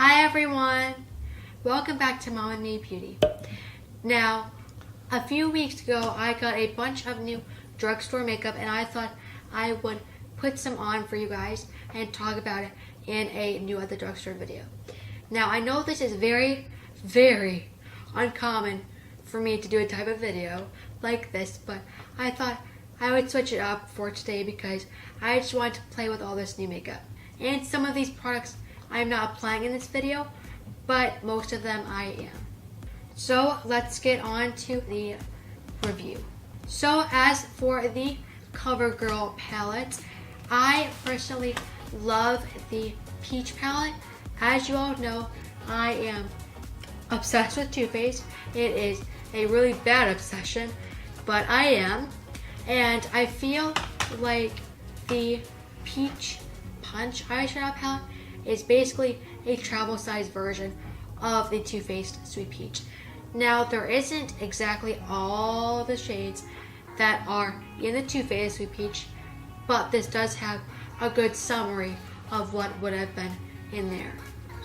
Hi everyone! Welcome back to MomNMeBeauty. Now, a few weeks ago I got a bunch of new drugstore makeup and I thought I would put some on for you guys and talk about it in a new at the drugstore video. Now I know this is very, very uncommon for me to do a type of video like this, but I thought I would switch it up for today because I just wanted to play with all this new makeup. And some of these products I'm not applying in this video, but most of them I am. So let's get on to the review. So as for the CoverGirl palette, I personally love the peach palette. As you all know, I am obsessed with Too Faced. It is a really bad obsession, but I am. And I feel like the Peach Punch eyeshadow palette is basically a travel size version of the Too Faced Sweet Peach. Now there isn't exactly all the shades that are in the Too Faced Sweet Peach, but this does have a good summary of what would have been in there.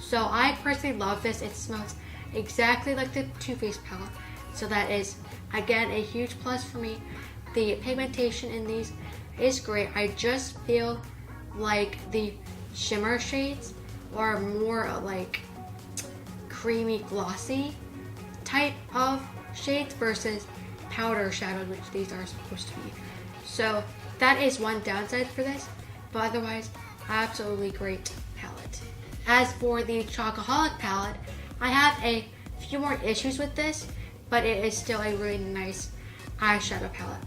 So I personally love this. It smells exactly like the Too Faced palette, so that is again a huge plus for me. The pigmentation in these is great. I just feel like the shimmer shades are more like creamy glossy type of shades versus powder shadows, which these are supposed to be. So that is one downside for this, but otherwise absolutely great palette. As for the Chocoholic palette, I have a few more issues with this, but it is still a really nice eyeshadow palette.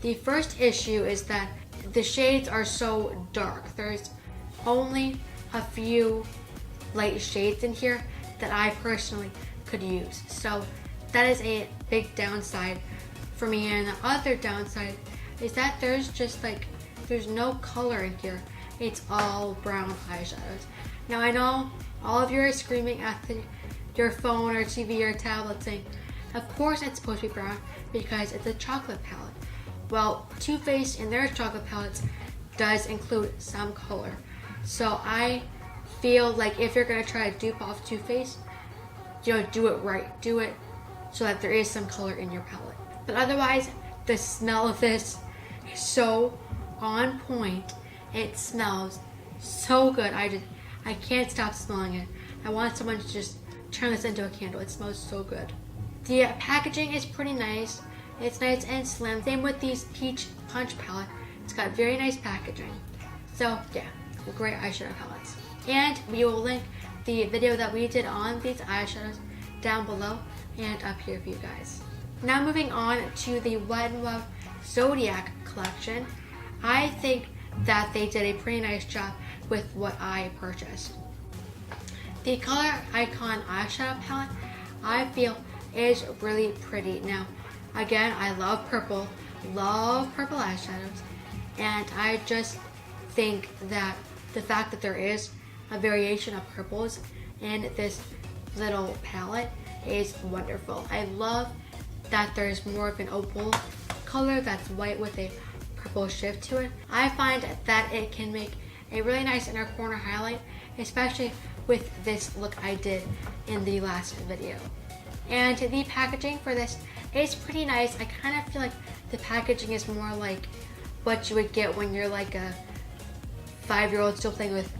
The first issue is that the shades are so dark. There's only a few light shades in here that I personally could use. So that is a big downside for me. And the other downside is that there's no color in here. It's all brown eyeshadows. Now I know all of you are screaming at your phone or TV or tablet saying, of course it's supposed to be brown because it's a chocolate palette. Well, Too Faced in their chocolate palettes does include some color. So I feel like if you're going to try to dupe off Too Faced, do it right. Do it so that there is some color in your palette. But otherwise, the smell of this is so on point. It smells so good. I can't stop smelling it. I want someone to just turn this into a candle. It smells so good. The packaging is pretty nice. It's nice and slim. Same with these Peach Punch palette. It's got very nice packaging. So yeah, great eyeshadow palettes. And we will link the video that we did on these eyeshadows down below and up here for you guys. Now moving on to the Wet n Wild Zodiac collection. I think that they did a pretty nice job with what I purchased. The Coloricon eyeshadow palette I feel is really pretty. Now again, I love purple eyeshadows, and I just think that the fact that there is a variation of purples in this little palette is wonderful. I love that there's more of an opal color that's white with a purple shift to it. I find that it can make a really nice inner corner highlight, especially with this look I did in the last video. And the packaging for this is pretty nice. I kind of feel like the packaging is more like what you would get when you're like a 5-year-old still playing with,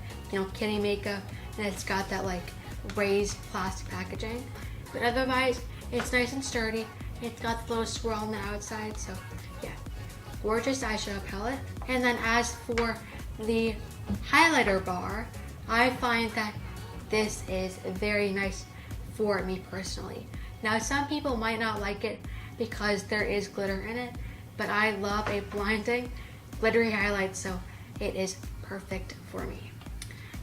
kiddie makeup, and it's got that like raised plastic packaging. But otherwise, it's nice and sturdy. It's got the little swirl on the outside, so yeah, gorgeous eyeshadow palette. And then as for the highlighter bar, I find that this is very nice for me personally. Now some people might not like it because there is glitter in it, but I love a blinding glittery highlight, so it is perfect for me.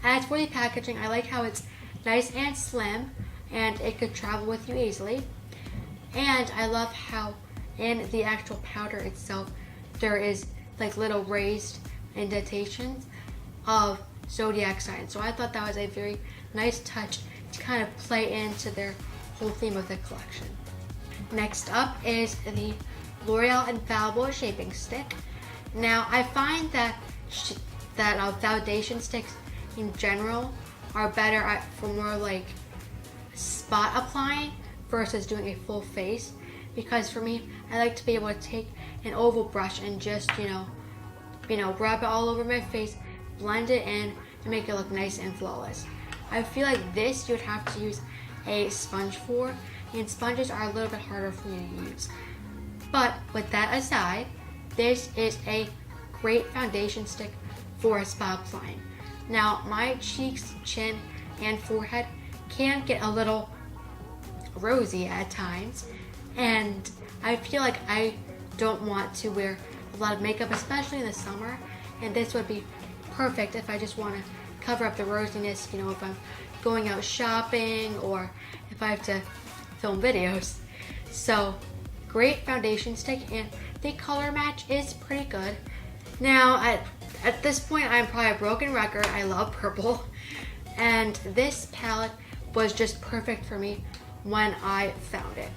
As for the packaging, I like how it's nice and slim and it could travel with you easily. And I love how in the actual powder itself there is like little raised indentations of zodiac signs. So I thought that was a very nice touch to kind of play into their whole theme of the collection. Next up is the L'Oreal Infallible Shaping Stick. Now I find that foundation sticks in general are better for more like spot applying versus doing a full face, because for me, I like to be able to take an oval brush and just rub it all over my face, blend it in, and make it look nice and flawless. I feel like this you would have to use a sponge for, and sponges are a little bit harder for me to use. But with that aside, this is a great foundation stick for spot applying. Now, my cheeks, chin, and forehead can get a little rosy at times, and I feel like I don't want to wear a lot of makeup, especially in the summer, and this would be perfect if I just want to cover up the rosiness, if I'm going out shopping or if I have to film videos. So, great foundation stick, and the color match is pretty good. Now, at this point, I'm probably a broken record. I love purple, and this palette was just perfect for me when I found it.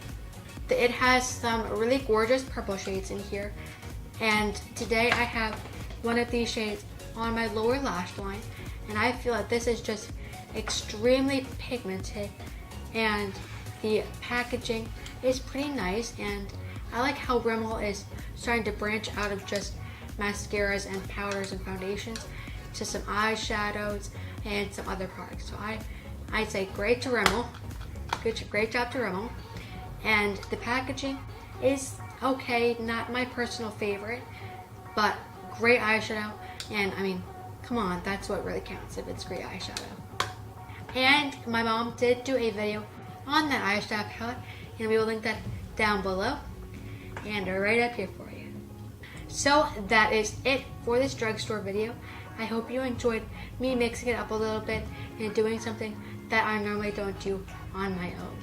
It has some really gorgeous purple shades in here, and today I have one of these shades on my lower lash line, and I feel like this is just extremely pigmented, and the packaging is pretty nice, and I like how Rimmel is starting to branch out of just mascaras and powders and foundations to some eyeshadows and some other products. So I'd say great to Rimmel. Great job to Rimmel. And the packaging is okay, not my personal favorite, but great eyeshadow. And I mean, come on, that's what really counts if it's great eyeshadow. And my mom did do a video on that eyeshadow palette, and we will link that down below and right up here for you. So that is it for this drugstore video. I hope you enjoyed me mixing it up a little bit and doing something that I normally don't do on my own.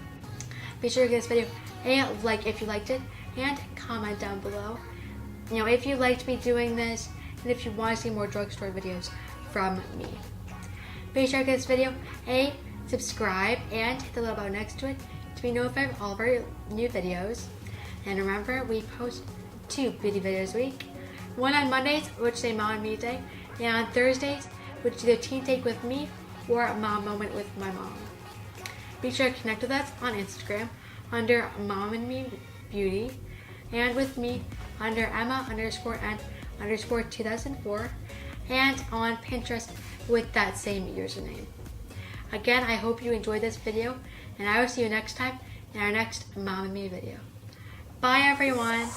Be sure to give this video a like if you liked it, and comment down below if you liked me doing this and if you want to see more drugstore videos from me. Be sure to give this video a subscribe and hit the little bell next to it to be notified of all of our new videos. And remember, we post 2 beauty videos a week. One on Mondays, which is a Mom and Me Day, and on Thursdays, which is either Teen Take with me or a Mom Moment with my mom. Be sure to connect with us on Instagram under MomNMeBeauty, and with me under Emma_N_2004, and on Pinterest with that same username. Again, I hope you enjoyed this video, and I will see you next time in our next Mom and Me video. Bye everyone!